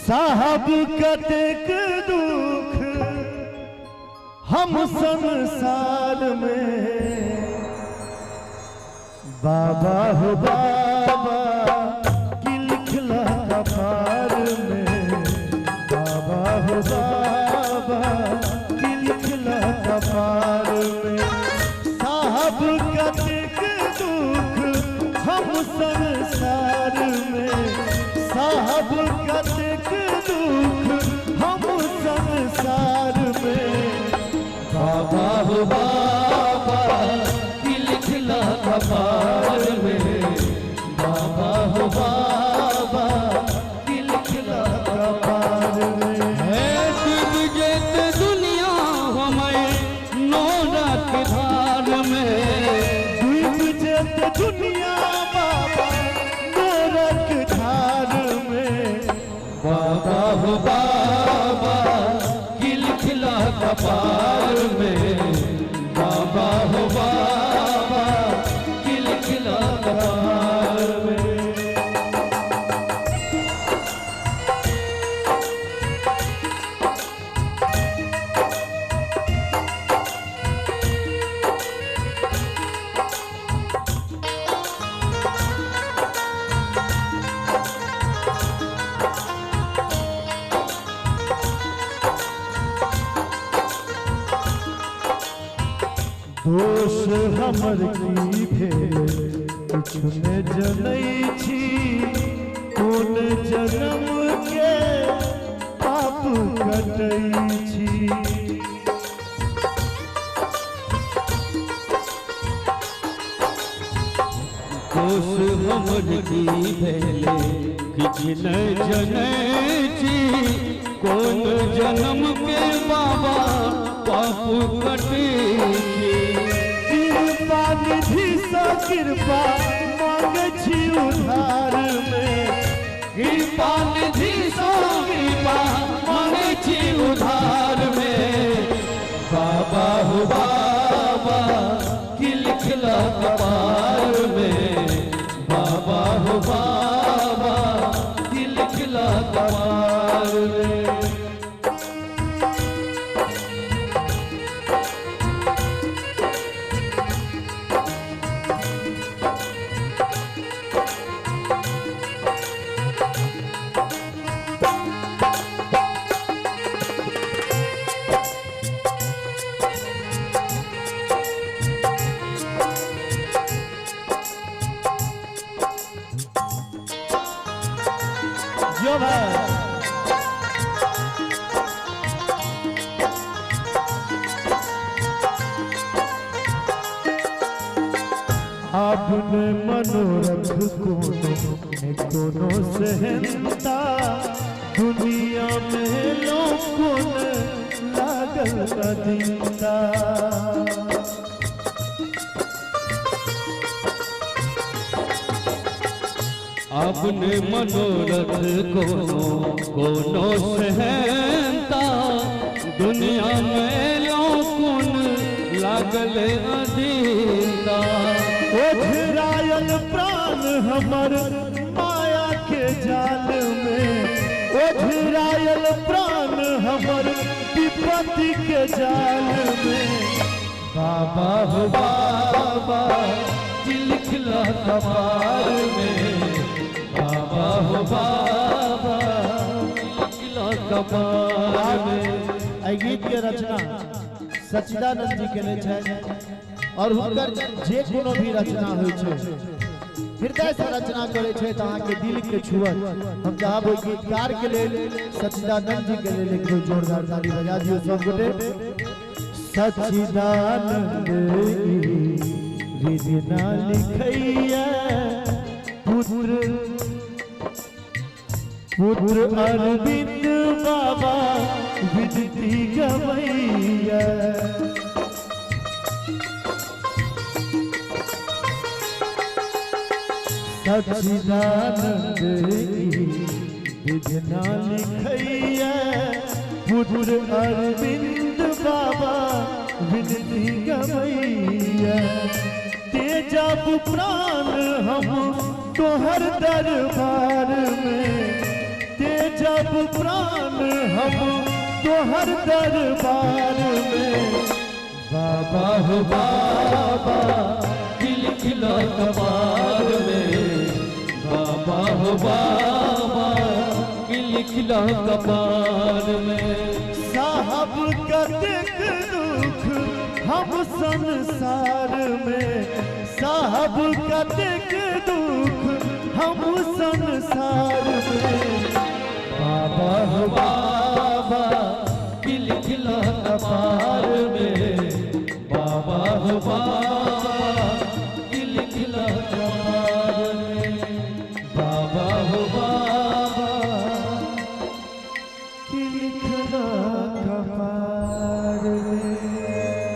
साहब कतेक दुख हम संसार में, बाबा हो बाबा की लिखला कपार में, बाबा हो बाबा की लिखला कपार में। साहब कतेक दुख हम संसार में, साहब कतेक दुख हम संसार में, बाबा हो बाबा की लिखला कपार में, बाबा हो बाबा की लिखला कपार में। है डूब जेत दुनिया हमें नौरत धार में, डूब जेत दुनिया बाबा नरक धार में, बाबा हो बाबा की लिखला कपार में, बाबा हो बाबा की लिखला कपार में। दोष हमर की भेल किछु ने जनै छी, कोन जन्म के पाप कटै छी। दोष हमर की भेले किछु न जनै छी, कोन जन्म के बाबा पाप कटे छी। कृपा निधि सँ कृपा मांगै छी उधार में, कृपा निधि सँ कृपा मांगै छी उधार में, बाबा हो बाबा की लिखला कपार में, बाबा हो बाबा की लिखला कपार में। जो भाई आपने मनोरथ कोनो सहनता, दुनिया में लोगों ने लागल अधीनता। अपने मनोरथ कोनो सहनता, दुनिया में लोकुन लागल अधीनता। ओझरायल प्राण हमर माया के जाल में, ओझरायल प्राण हमर विपत्ति के जाल में, बाबा हो बाबा की लिखला कपार में, बाबा हो बाबा की लिखला कपार में। एहि गीत के रचना सच्चिदानंद जी केने छै, और हुनकर जे कोनो भी रचना होइ छै हृदय से रचना करे छै त अहाँ के दिल के छुअत। हम चाहब ओइ गीतकार के लेल, सच्चिदानंद जी के लेल एक दो जोरदार ताली बजा दियो सब गोटे। सच्चिदानंद रिजना लिखैया, पुत्र पुत्र अरविंद बाबा विनती गवैया। सच्चिदानंद विजना लिखैया, पुत्र अरविंद बाबा विनती गवैया। तेजब प्राण हम तोहर दरबार में, जब प्राण हम तोहर दरबार में। बाबा हो बाबा दिल खिला कपार में, बाबा हो बाबा दिल खिला कपार में। साहब कतेक दुख हम संसार में, साहब कतेक दुख हम संसार में। बाबा हो बाबा दिल खिला कपार में, बाबा हो बाबा